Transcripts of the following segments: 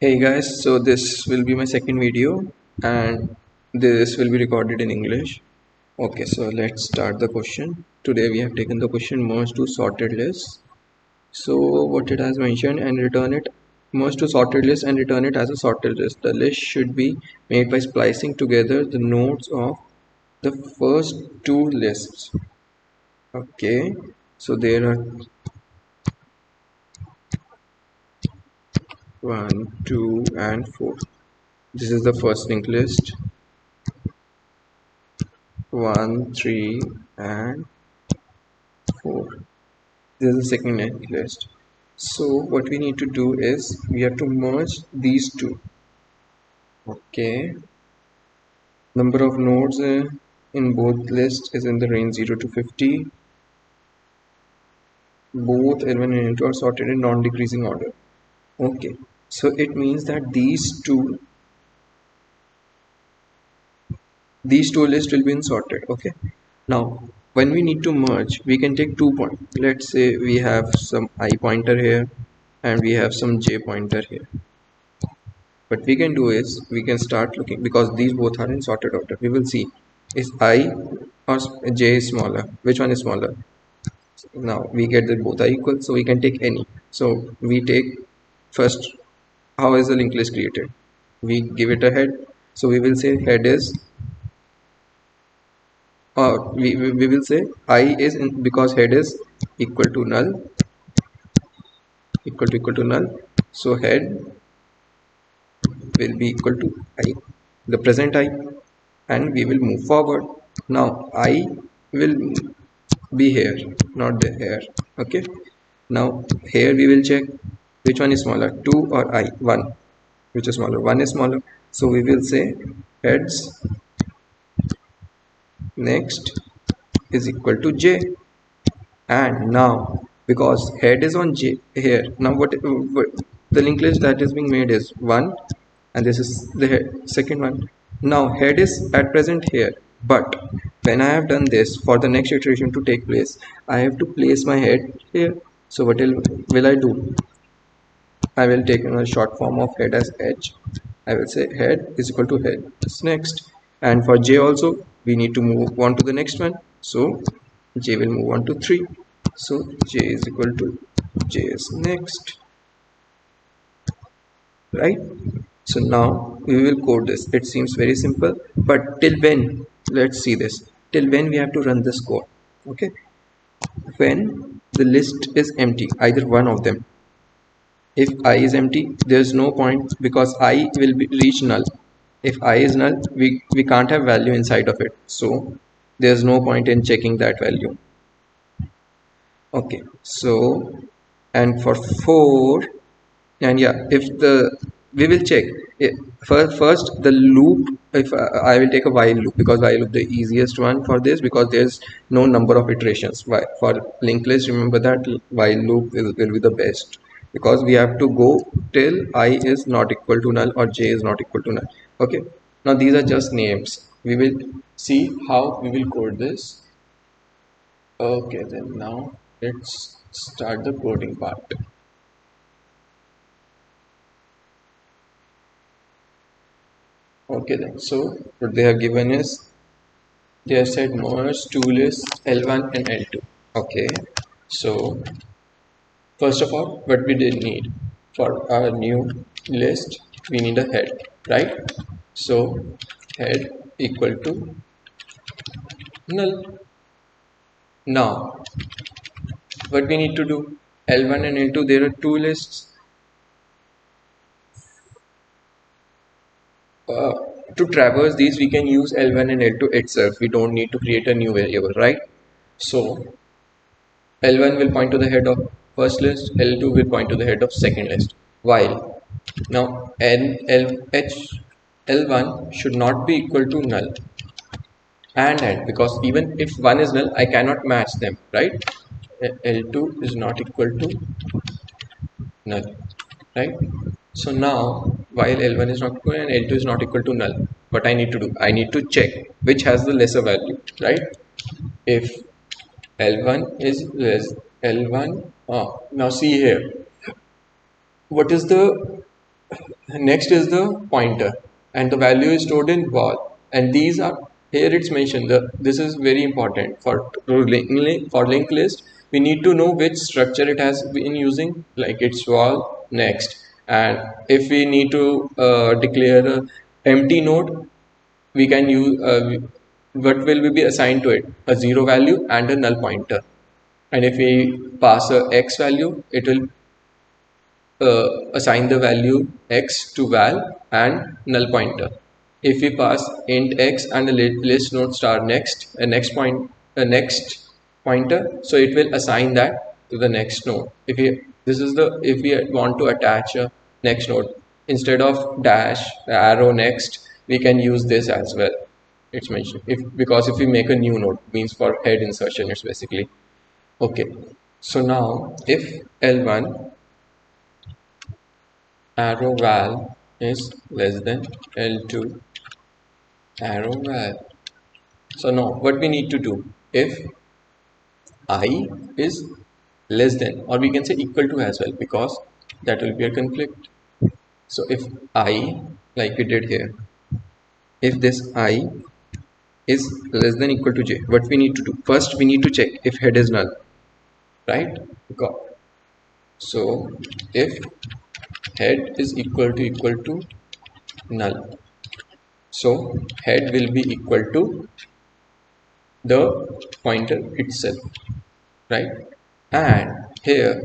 Hey guys, so this will be my second video and this will be recorded in English. Okay, so let's start the question. Today we have taken the question merge to sorted list. So what it has mentioned and return it merge to sorted list and return it as a sorted list. The list should be made by splicing together the nodes of the first two lists. Okay, so there are 1, 2 and 4. This is the first linked list. 1, 3 and 4. This is the second linked list. So what we need to do is we have to merge these two. Okay, number of nodes in both lists is in the range 0 to 50. Both L1 and L2 are sorted in non-decreasing order. Okay, so it means that these two lists will be sorted. Okay, now when we need to merge we can take 2 points. Let's say we have some I pointer here and we have some J pointer here. What we can do is we can start looking, because these both are in sorted order. We will see is I or J is smaller, which one is smaller. Now we get that both are equal, so we can take any. So we take first, how is the linked list created? We give it a head, so we will say head is, or we will say I is in, because head is equal to null, equal to null, so head will be equal to I, the present I, and we will move forward. Now I will be here, not the here. Okay, now here we will check which one is smaller, 2 or I, 1. Which is smaller? 1 is smaller, so we will say heads next is equal to J. And now because head is on J here, now what the linked list that is being made is 1 and this is the second one. Now head is at present here, but when I have done this, for the next iteration to take place I have to place my head here. So what will I do? I will take a short form of head as H. I will say head is equal to head is next, and for J also we need to move on to the next one, so J will move on to 3, so J is equal to J is next, right? So now we will code this. It seems very simple, but till when? Let's see this. Till when we have to run this code? Okay, when the list is empty, either one of them. If I is empty, there's no point, because I will reach null. If I is null, we can't have value inside of it, so there's no point in checking that value. Okay, so and for 4, and yeah, if the we will check it, first the loop. If I will take a while loop, because while loop the easiest one for this, because there's no number of iterations. Why? For linked list, remember that while loop will be the best, because we have to go till I is not equal to null or J is not equal to null. Okay, now these are just names. We will see how we will code this. Okay, then now let's start the coding part. Okay, then so what they have given is, they have said merge two lists L1 and L2. Okay, so first of all, what we did need for our new list, we need a head, right? So head equal to null. Now what we need to do, L1 and L2, there are two lists. uh, to traverse these we can use L1 and L2 itself. We don't need to create a new variable, right? So L1 will point to the head of first list, L2 will point to the head of second list. While now L1 should not be equal to null and, because even if one is null, I cannot match them, right? L2 is not equal to null, right? So now while L1 is not equal and L2 is not equal to null, what I need to do? I need to check which has the lesser value, right? If L1 is less L1, now see here, what is the Next is the pointer, and the value is stored in val. And these are here it's mentioned. This is very important for linked list. We need to know which structure it has been using, like its val next. And if we need to declare a empty node, we can use what will we be assigned to it, a zero value and a null pointer. And if we pass a x value, it will assign the value x to val and null pointer. If we pass int x and the list node star next, a next pointer, so it will assign that to the next node. If we want to attach a next node, instead of dash arrow next, we can use this as well. It's mentioned because if we make a new node, means for head insertion, it's basically okay. So now if L1 arrow val is less than L2 arrow val. So now what we need to do, if I is less than, or we can say equal to as well, because that will be a conflict. So if I, like we did here, if this I is less than equal to j, what we need to do, first we need to check if head is null, right? So if head is equal to null, so head will be equal to the pointer itself, right? And here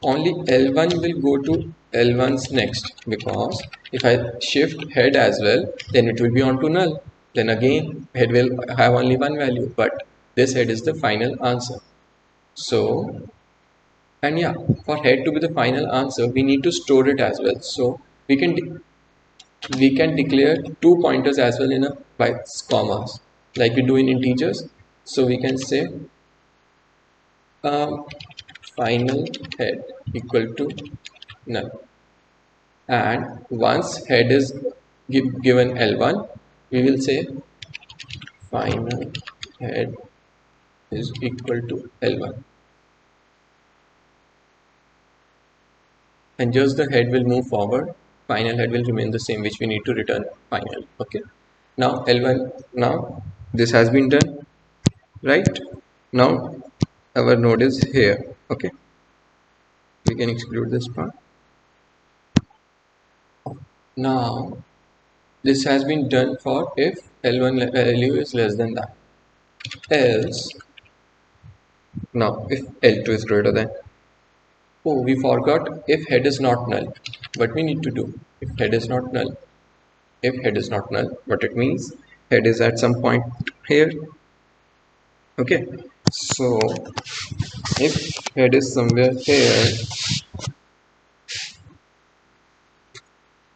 only L1 will go to L1's next, because if I shift head as well, then it will be on to null. Then again head will have only one value, but this head is the final answer. So, and yeah, for head to be the final answer, we need to store it as well. So we can declare two pointers as well in a by commas, like we do in integers. So we can say um, final head equal to null, and once head is given L1, we will say final head is equal to L1, and just the head will move forward, final head will remain the same, which we need to return final. Okay, now L1, now this has been done, right? Now our node is here. Okay, we can exclude this part. Now this has been done for if L1 value is less than that. Else, now if L2 is greater than, oh, we forgot if head is not null. What we need to do, if head is not null, if head is not null, what it means, head is at some point here. Okay, so if head is somewhere here,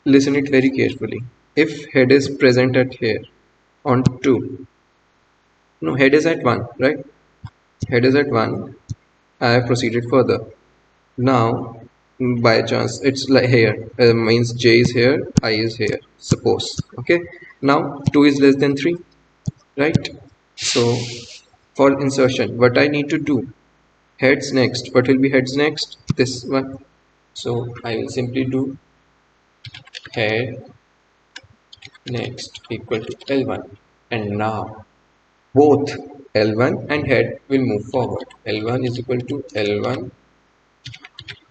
listen it very carefully. If head is present at here on 2, no, head is at 1, right? Head is at 1, I have proceeded further. Now by chance it's like here, means j is here, I is here, suppose. Okay, now 2 is less than 3, right? So for insertion, what I need to do, heads next, what will be heads next, this one. So I will simply do head next equal to L1, and now both L1 and head will move forward. L1 is equal to L1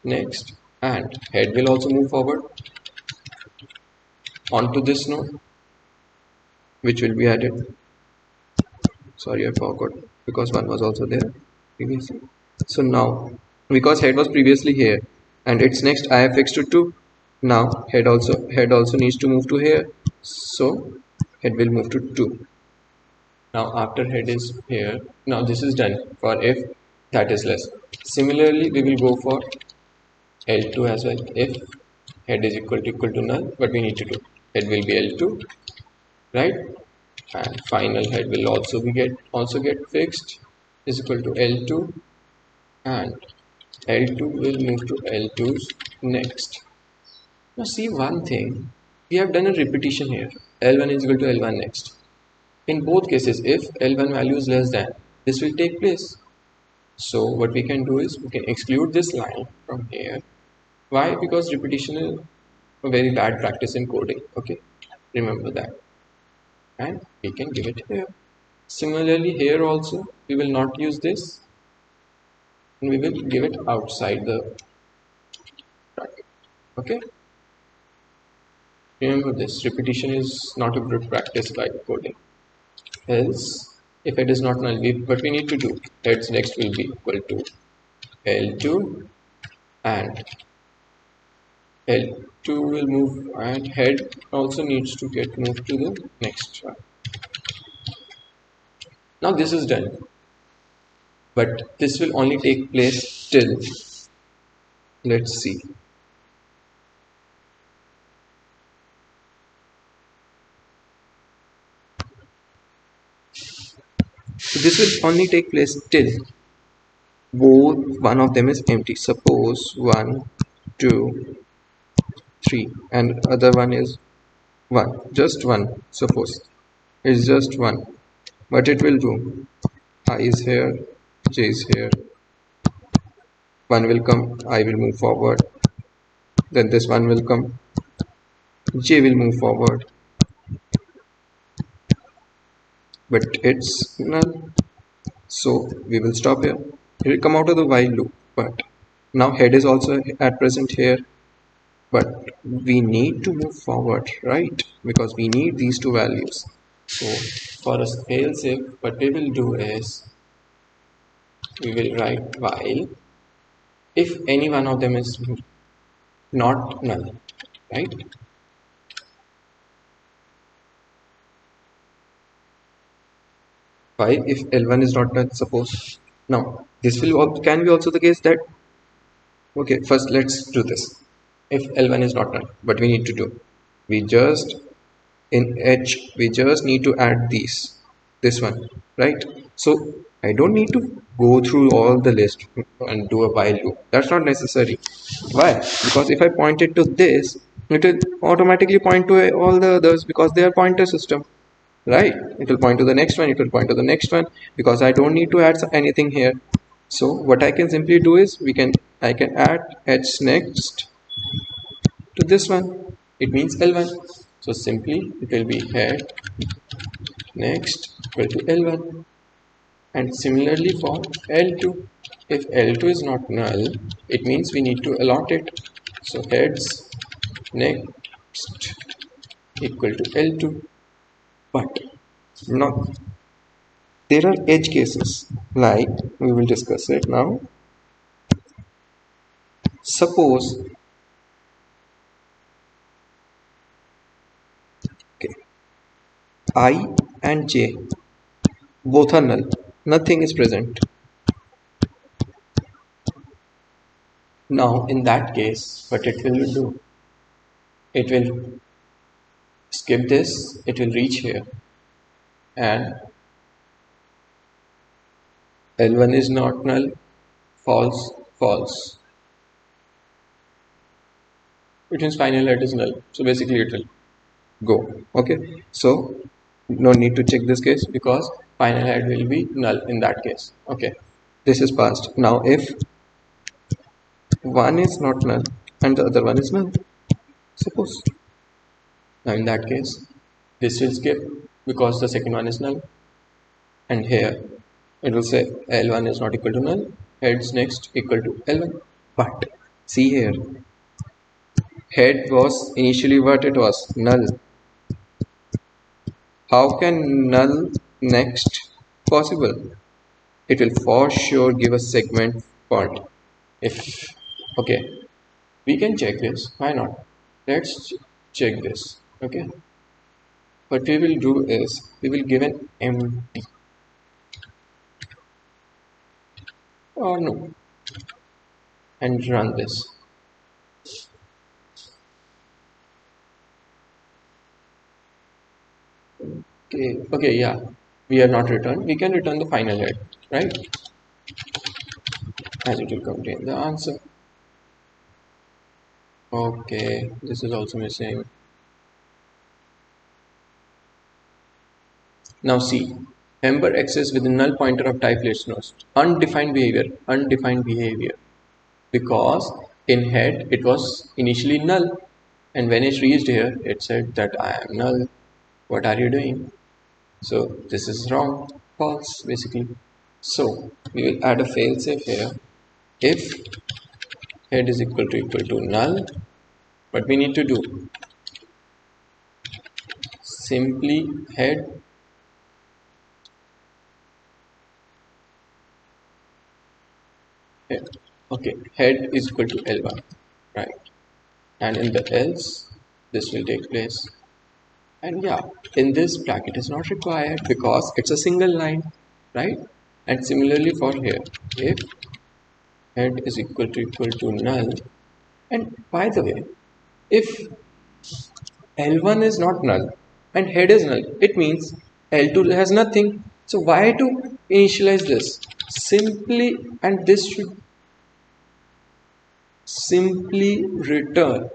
next, and head will also move forward onto this node, which will be added. Sorry, I forgot, because one was also there previously. So now, because head was previously here and its next I have fixed to 2, now head also needs to move to here, so head will move to 2. Now after head is here, now this is done for if that is less. Similarly, we will go for L2 as well. If head is equal to null, what we need to do, head will be L2, right? And final head will also get fixed, is equal to L2, and L2 will move to L2's next. Now see one thing, we have done a repetition here. L1 is equal to L1 next. In both cases, if L1 value is less than, this will take place. So what we can do is we can exclude this line from here. Why? Because repetition a very bad practice in coding. Okay, remember that, and we can give it here. Similarly, here also we will not use this, and we will give it outside the bracket. Okay, remember this. Repetition is not a good practice while coding. Else, if it is not null, what we need to do, heads next will be equal to L2, and L2 will move, and head also needs to get moved to the next one. Now this is done, but this will only take place till, let's see, so this will only take place till both one of them is empty. Suppose 1, 2, 3, and other one is 1, just 1. Suppose it's just 1, but it will do. I is here, J is here, 1 will come, I will move forward, then this one will come, J will move forward, but it's null. So we will stop here. It will come out of the while loop, but now head is also at present here, but we need to move forward, right? Because we need these two values. So for a else if, what we will do is we will write while if any one of them is not null, right? Why if L1 is not null? Suppose now this will can be also the case that, okay, first let's do this. If L1 is not null, what we need to do, we just in H we just need to add this one, right? So I don't need to go through all the list and do a while loop. That's not necessary. Why? Because if I point it to this, it will automatically point to all the others because they are pointer system, right? It will point to the next one, it will point to the next one, because I don't need to add anything here. So what I can simply do is I can add H next to this one. It means L1. So simply it will be head next equal to L1. And similarly for L2, if L2 is not null, it means we need to allot it. So heads next equal to L2. But now there are edge cases, like we will discuss it now. Suppose, okay, I and J both are null, nothing is present. Now in that case, what it will do, it will skip this, it will reach here, and L1 is not null, false, false. It means final head is null. So basically it will go. Okay. So no need to check this case because final head will be null in that case. Okay. This is passed. Now if one is not null and the other one is null, suppose. Now in that case, this will skip because the second one is null. And here it will say L1 is not equal to null, heads next equal to L1. But see here, head was initially what it was, null. How can null next possible? It will for sure give a segment fault. If okay, we can check this. Why not? Let's check this. Okay. What we will do is we will give an empty or no and run this. Okay, yeah. We are not returned. We can return the final head, right? As it will contain the answer. Okay, this is also missing. Now see, member access with a null pointer of type listeners. Undefined behavior. Because in head it was initially null. And when it reached here, it said that I am null. What are you doing? So this is wrong, false basically. So we will add a failsafe here. If head is equal to null, what we need to do, simply head, okay, head is equal to L1, right? And in the else, this will take place. And yeah, in this bracket is not required because it's a single line, right? And similarly for here, if head is equal to null, and by the way, if L1 is not null and head is null, it means L2 has nothing. So why to initialize this? Simply, and this should simply return,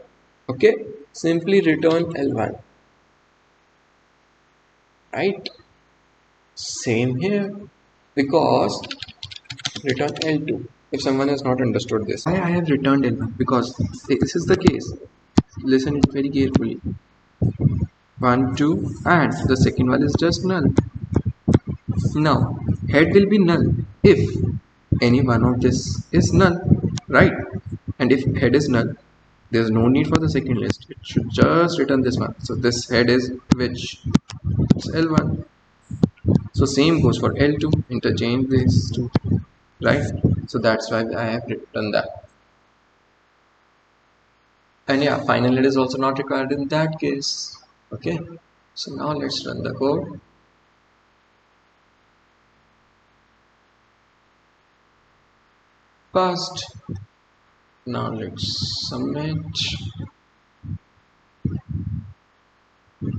okay? Simply return L1, right? Same here, because return L2. If someone has not understood this, why I have returned L1? Because this is the case. Listen it very carefully. 1, 2, and the second one is just null. Now, head will be null if any one of this is null, right? And if head is null, there is no need for the second list. It should just return this one. So this head is which? It's L1. So same goes for L2. Interchange these two, right? So that's why I have written that. And yeah, final head is also not required in that case. Okay. So now let's run the code. Passed. Now let's submit.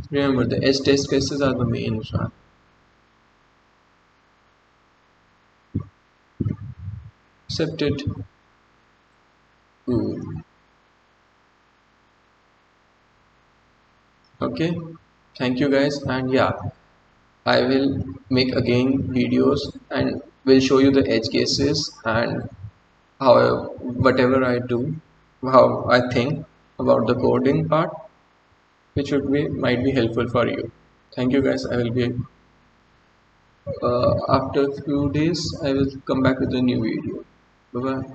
Remember, the edge test cases are the main one. Accepted. Ooh. Okay. Thank you guys, and yeah, I will make again videos and will show you the edge cases and how whatever I do, how I think about the coding part, which would be might be helpful for you. Thank you guys. I will be after a few days I will come back with a new video. Bye bye.